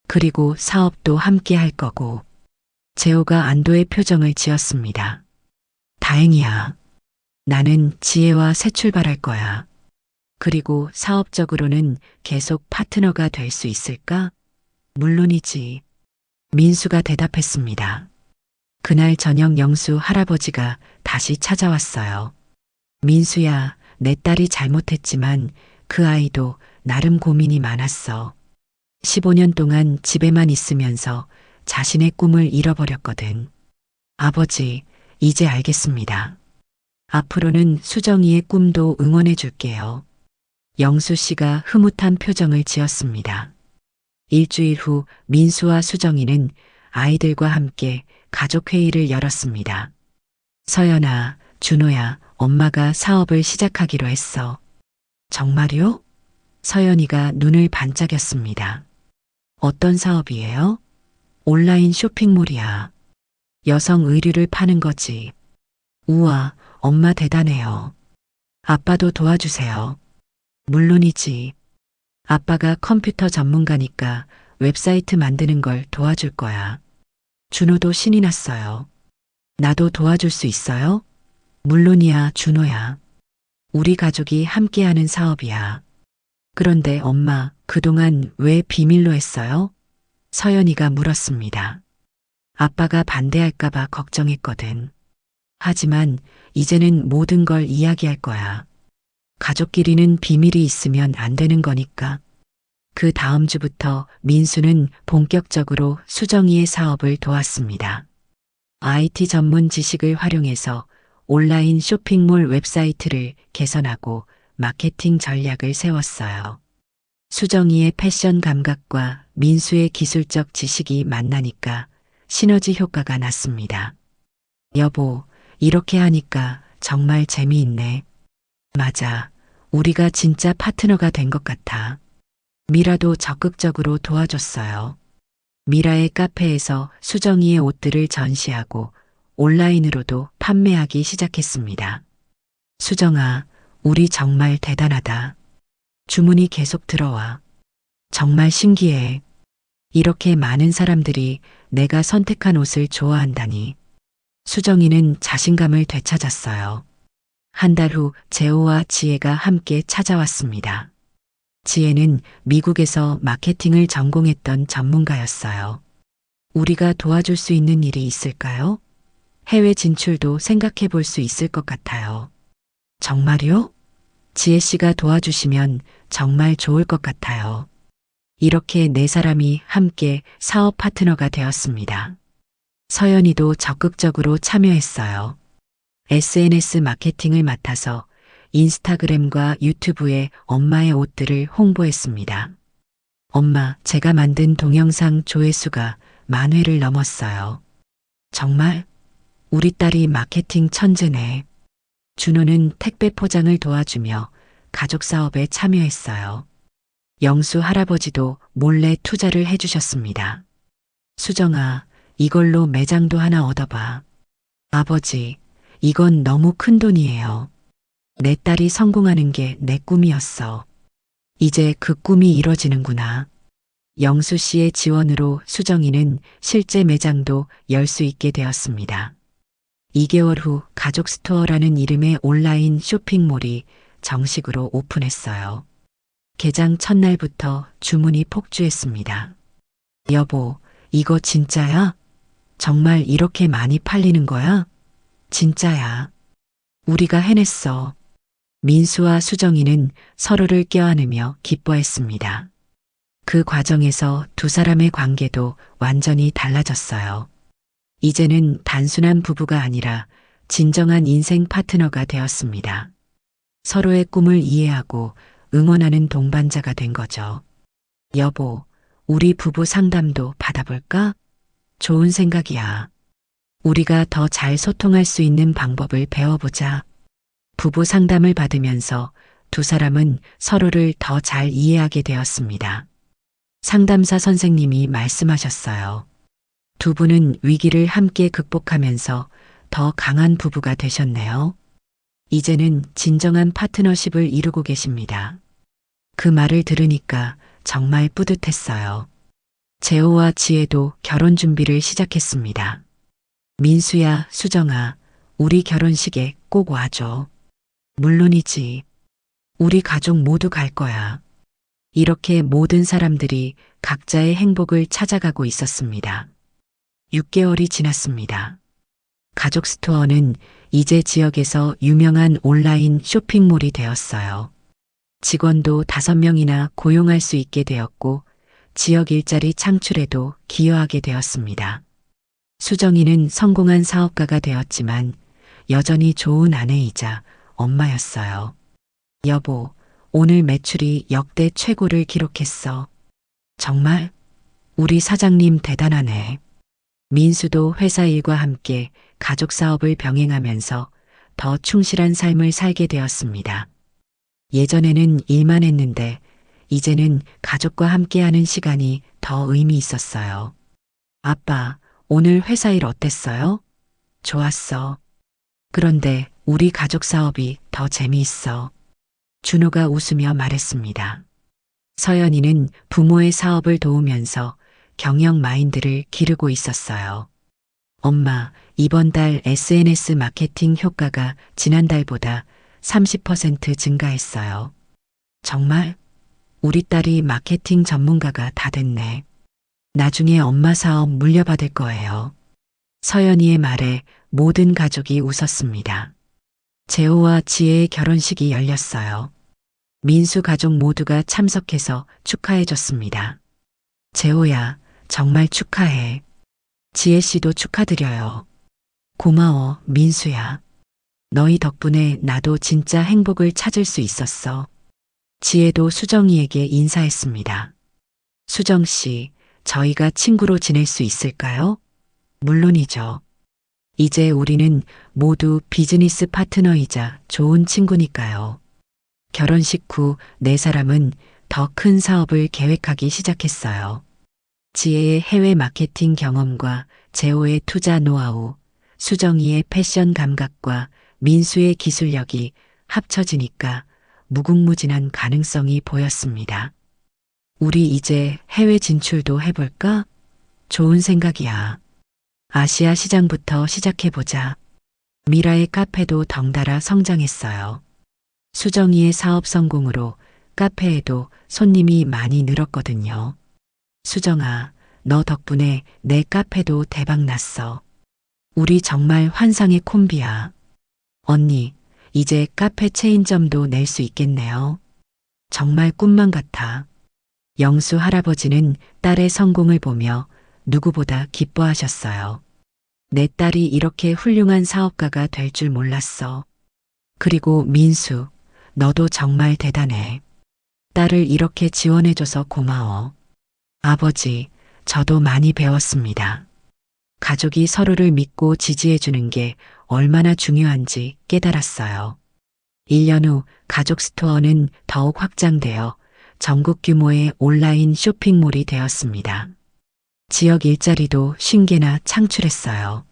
그리고 사업도 함께 할 거고. 재호가 안도의 표정을 지었습니다. 다행이야. 나는 지혜와 새 출발할 거야. 그리고 사업적으로는 계속 파트너가 될 수 있을까? 물론이지. 민수가 대답했습니다. 그날 저녁 영수 할아버지가 다시 찾아왔어요. 민수야, 내 딸이 잘못했지만 그 아이도 나름 고민이 많았어. 15년 동안 집에만 있으면서 자신의 꿈을 잃어버렸거든. 아버지, 이제 알겠습니다. 앞으로는 수정이의 꿈도 응원해 줄게요. 영수 씨가 흐뭇한 표정을 지었습니다. 일주일 후 민수와 수정이는 아이들과 함께 가족회의를 열었습니다. 서연아, 준호야, 엄마가 사업을 시작하기로 했어. 정말요? 서연이가 눈을 반짝였습니다. 어떤 사업이에요? 온라인 쇼핑몰이야. 여성 의류를 파는 거지. 우와, 엄마 대단해요. 아빠도 도와주세요. 물론이지. 아빠가 컴퓨터 전문가니까 웹사이트 만드는 걸 도와줄 거야. 준호도 신이 났어요. 나도 도와줄 수 있어요? 물론이야, 준호야. 우리 가족이 함께하는 사업이야. 그런데 엄마, 그동안 왜 비밀로 했어요? 서연이가 물었습니다. 아빠가 반대할까봐 걱정했거든. 하지만 이제는 모든 걸 이야기할 거야. 가족끼리는 비밀이 있으면 안 되는 거니까. 그 다음 주부터 민수는 본격적으로 수정이의 사업을 도왔습니다. IT 전문 지식을 활용해서 온라인 쇼핑몰 웹사이트를 개선하고 마케팅 전략을 세웠어요. 수정이의 패션 감각과 민수의 기술적 지식이 만나니까 시너지 효과가 났습니다. 여보, 이렇게 하니까 정말 재미있네. 맞아. 우리가 진짜 파트너가 된 것 같아. 미라도 적극적으로 도와줬어요. 미라의 카페에서 수정이의 옷들을 전시하고 온라인으로도 판매하기 시작했습니다. 수정아, 우리 정말 대단하다. 주문이 계속 들어와. 정말 신기해. 이렇게 많은 사람들이 내가 선택한 옷을 좋아한다니. 수정이는 자신감을 되찾았어요. 한 달 후 재호와 지혜가 함께 찾아왔습니다. 지혜는 미국에서 마케팅을 전공했던 전문가였어요. 우리가 도와줄 수 있는 일이 있을까요? 해외 진출도 생각해 볼 수 있을 것 같아요. 정말요? 지혜 씨가 도와주시면 정말 좋을 것 같아요. 이렇게 네 사람이 함께 사업 파트너가 되었습니다. 서연이도 적극적으로 참여했어요. SNS 마케팅을 맡아서 인스타그램과 유튜브에 엄마의 옷들을 홍보했습니다. 엄마, 제가 만든 동영상 조회수가 10,000회를 넘었어요. 정말? 우리 딸이 마케팅 천재네. 준호는 택배 포장을 도와주며 가족 사업에 참여했어요. 영수 할아버지도 몰래 투자를 해주셨습니다. 수정아, 이걸로 매장도 하나 얻어봐. 아버지, 이건 너무 큰 돈이에요. 내 딸이 성공하는 게 내 꿈이었어. 이제 그 꿈이 이뤄지는구나. 영수 씨의 지원으로 수정이는 실제 매장도 열 수 있게 되었습니다. 2개월 후 가족 스토어라는 이름의 온라인 쇼핑몰이 정식으로 오픈했어요. 개장 첫날부터 주문이 폭주했습니다. 여보, 이거 진짜야? 정말 이렇게 많이 팔리는 거야? 진짜야. 우리가 해냈어. 민수와 수정이는 서로를 껴안으며 기뻐했습니다. 그 과정에서 두 사람의 관계도 완전히 달라졌어요. 이제는 단순한 부부가 아니라 진정한 인생 파트너가 되었습니다. 서로의 꿈을 이해하고 응원하는 동반자가 된 거죠. 여보, 우리 부부 상담도 받아볼까? 좋은 생각이야. 우리가 더 잘 소통할 수 있는 방법을 배워보자. 부부 상담을 받으면서 두 사람은 서로를 더 잘 이해하게 되었습니다. 상담사 선생님이 말씀하셨어요. 두 분은 위기를 함께 극복하면서 더 강한 부부가 되셨네요. 이제는 진정한 파트너십을 이루고 계십니다. 그 말을 들으니까 정말 뿌듯했어요. 재호와 지혜도 결혼 준비를 시작했습니다. 민수야, 수정아, 우리 결혼식에 꼭 와줘. 물론이지. 우리 가족 모두 갈 거야. 이렇게 모든 사람들이 각자의 행복을 찾아가고 있었습니다. 6개월이 지났습니다. 가족 스토어는 이제 지역에서 유명한 온라인 쇼핑몰이 되었어요. 직원도 5명이나 고용할 수 있게 되었고 지역 일자리 창출에도 기여하게 되었습니다. 수정이는 성공한 사업가가 되었지만 여전히 좋은 아내이자 엄마였어요. 여보, 오늘 매출이 역대 최고를 기록했어. 정말? 우리 사장님 대단하네. 민수도 회사 일과 함께 가족 사업을 병행하면서 더 충실한 삶을 살게 되었습니다. 예전에는 일만 했는데 이제는 가족과 함께하는 시간이 더 의미 있었어요. 아빠, 오늘 회사 일 어땠어요? 좋았어. 그런데 우리 가족 사업이 더 재미있어. 준호가 웃으며 말했습니다. 서연이는 부모의 사업을 도우면서 경영 마인드를 기르고 있었어요. 엄마, 이번 달 SNS 마케팅 효과가 지난달보다 30% 증가했어요. 정말? 우리 딸이 마케팅 전문가가 다 됐네. 나중에 엄마 사업 물려받을 거예요. 서연이의 말에 모든 가족이 웃었습니다. 재호와 지혜의 결혼식이 열렸어요. 민수 가족 모두가 참석해서 축하해줬습니다. 재호야, 정말 축하해. 지혜 씨도 축하드려요. 고마워, 민수야. 너희 덕분에 나도 진짜 행복을 찾을 수 있었어. 지혜도 수정이에게 인사했습니다. 수정 씨, 저희가 친구로 지낼 수 있을까요? 물론이죠. 이제 우리는 모두 비즈니스 파트너이자 좋은 친구니까요. 결혼식 후 네 사람은 더 큰 사업을 계획하기 시작했어요. 지혜의 해외 마케팅 경험과 재호의 투자 노하우, 수정이의 패션 감각과 민수의 기술력이 합쳐지니까 무궁무진한 가능성이 보였습니다. 우리 이제 해외 진출도 해볼까? 좋은 생각이야. 아시아 시장부터 시작해보자. 미라의 카페도 덩달아 성장했어요. 수정이의 사업 성공으로 카페에도 손님이 많이 늘었거든요. 수정아, 너 덕분에 내 카페도 대박 났어. 우리 정말 환상의 콤비야. 언니, 이제 카페 체인점도 낼 수 있겠네요. 정말 꿈만 같아. 영수 할아버지는 딸의 성공을 보며 누구보다 기뻐하셨어요. 내 딸이 이렇게 훌륭한 사업가가 될 줄 몰랐어. 그리고 민수, 너도 정말 대단해. 딸을 이렇게 지원해줘서 고마워. 아버지, 저도 많이 배웠습니다. 가족이 서로를 믿고 지지해주는 게 얼마나 중요한지 깨달았어요. 1년 후 가족 스토어는 더욱 확장되어 전국 규모의 온라인 쇼핑몰이 되었습니다. 지역 일자리도 50개나 창출했어요.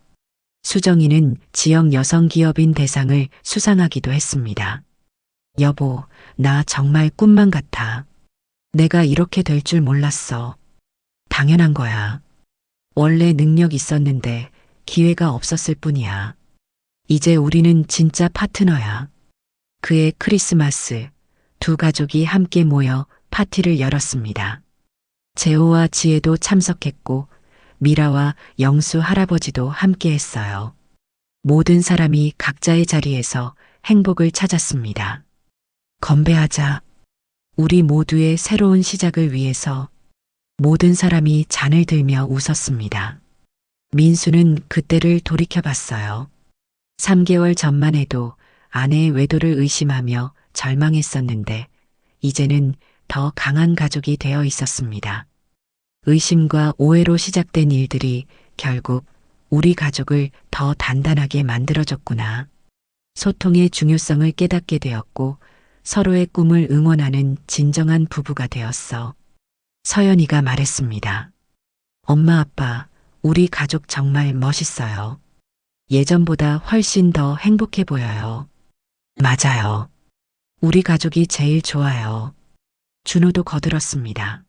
수정이는 지역 여성 기업인 대상을 수상하기도 했습니다. 여보, 나 정말 꿈만 같아. 내가 이렇게 될 줄 몰랐어. 당연한 거야. 원래 능력 있었는데 기회가 없었을 뿐이야. 이제 우리는 진짜 파트너야. 그해 크리스마스, 두 가족이 함께 모여 파티를 열었습니다. 재호와 지혜도 참석했고 미라와 영수 할아버지도 함께 했어요. 모든 사람이 각자의 자리에서 행복을 찾았습니다. 건배하자. 우리 모두의 새로운 시작을 위해서. 모든 사람이 잔을 들며 웃었습니다. 민수는 그때를 돌이켜봤어요. 3개월 전만 해도 아내의 외도를 의심하며 절망했었는데 이제는 더 강한 가족이 되어 있었습니다. 의심과 오해로 시작된 일들이 결국 우리 가족을 더 단단하게 만들어줬구나. 소통의 중요성을 깨닫게 되었고 서로의 꿈을 응원하는 진정한 부부가 되었어. 서연이가 말했습니다. 엄마, 아빠, 우리 가족 정말 멋있어요. 예전보다 훨씬 더 행복해 보여요. 맞아요. 우리 가족이 제일 좋아요. 준호도 거들었습니다.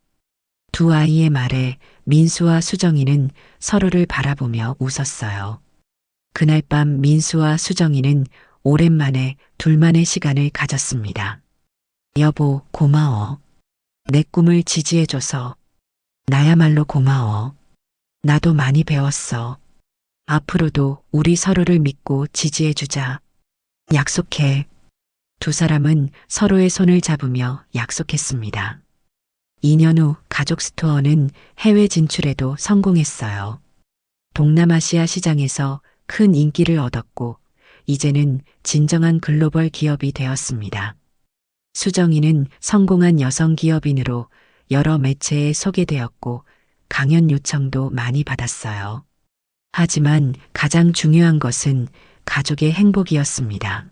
두 아이의 말에 민수와 수정이는 서로를 바라보며 웃었어요. 그날 밤 민수와 수정이는 오랜만에 둘만의 시간을 가졌습니다. 여보, 고마워. 내 꿈을 지지해줘서. 나야말로 고마워. 나도 많이 배웠어. 앞으로도 우리 서로를 믿고 지지해주자. 약속해. 두 사람은 서로의 손을 잡으며 약속했습니다. 2년 후 가족 스토어는 해외 진출에도 성공했어요. 동남아시아 시장에서 큰 인기를 얻었고 이제는 진정한 글로벌 기업이 되었습니다. 수정이는 성공한 여성 기업인으로 여러 매체에 소개되었고 강연 요청도 많이 받았어요. 하지만 가장 중요한 것은 가족의 행복이었습니다.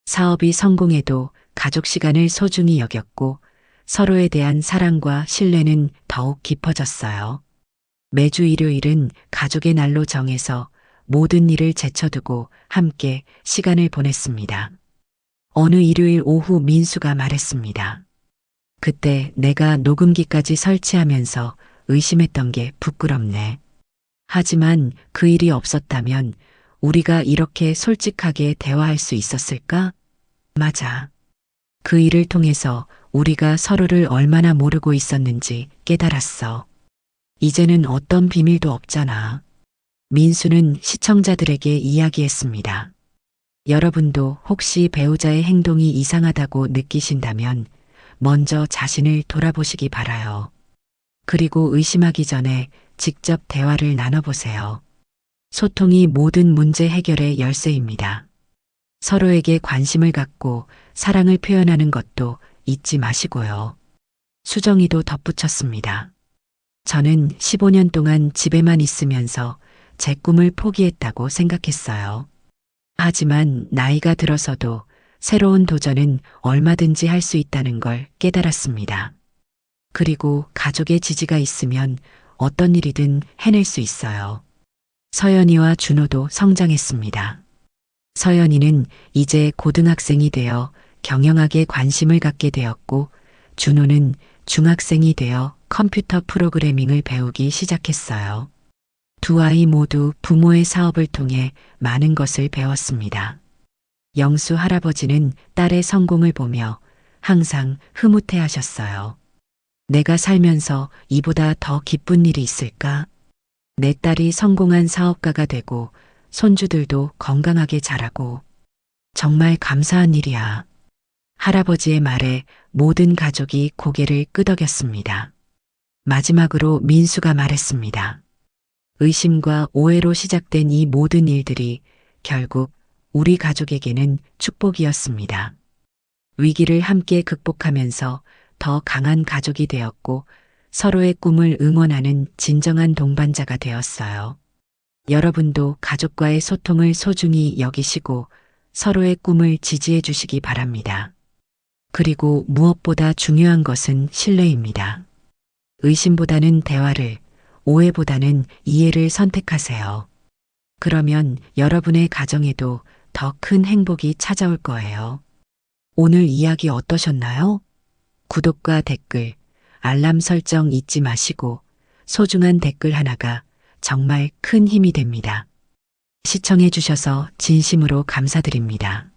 사업이 성공해도 가족 시간을 소중히 여겼고 서로에 대한 사랑과 신뢰는 더욱 깊어졌어요. 매주 일요일은 가족의 날로 정해서 모든 일을 제쳐두고 함께 시간을 보냈습니다. 어느 일요일 오후 민수가 말했습니다. 그때 내가 녹음기까지 설치하면서 의심했던 게 부끄럽네. 하지만 그 일이 없었다면 우리가 이렇게 솔직하게 대화할 수 있었을까? 맞아. 그 일을 통해서 우리가 서로를 얼마나 모르고 있었는지 깨달았어. 이제는 어떤 비밀도 없잖아. 민수는 시청자들에게 이야기했습니다. 여러분도 혹시 배우자의 행동이 이상하다고 느끼신다면 먼저 자신을 돌아보시기 바라요. 그리고 의심하기 전에 직접 대화를 나눠보세요. 소통이 모든 문제 해결의 열쇠입니다. 서로에게 관심을 갖고 사랑을 표현하는 것도 잊지 마시고요. 수정이도 덧붙였습니다. 저는 15년 동안 집에만 있으면서 제 꿈을 포기했다고 생각했어요. 하지만 나이가 들어서도 새로운 도전은 얼마든지 할 수 있다는 걸 깨달았습니다. 그리고 가족의 지지가 있으면 어떤 일이든 해낼 수 있어요. 서연이와 준호도 성장했습니다. 서연이는 이제 고등학생이 되어 경영학에 관심을 갖게 되었고 준호는 중학생이 되어 컴퓨터 프로그래밍을 배우기 시작했어요. 두 아이 모두 부모의 사업을 통해 많은 것을 배웠습니다. 영수 할아버지는 딸의 성공을 보며 항상 흐뭇해 하셨어요. 내가 살면서 이보다 더 기쁜 일이 있을까? 내 딸이 성공한 사업가가 되고 손주들도 건강하게 자라고 정말 감사한 일이야. 할아버지의 말에 모든 가족이 고개를 끄덕였습니다. 마지막으로 민수가 말했습니다. 의심과 오해로 시작된 이 모든 일들이 결국 우리 가족에게는 축복이었습니다. 위기를 함께 극복하면서 더 강한 가족이 되었고 서로의 꿈을 응원하는 진정한 동반자가 되었어요. 여러분도 가족과의 소통을 소중히 여기시고 서로의 꿈을 지지해 주시기 바랍니다. 그리고 무엇보다 중요한 것은 신뢰입니다. 의심보다는 대화를, 오해보다는 이해를 선택하세요. 그러면 여러분의 가정에도 더 큰 행복이 찾아올 거예요. 오늘 이야기 어떠셨나요? 구독과 댓글, 알람 설정 잊지 마시고 소중한 댓글 하나가 정말 큰 힘이 됩니다. 시청해 주셔서 진심으로 감사드립니다.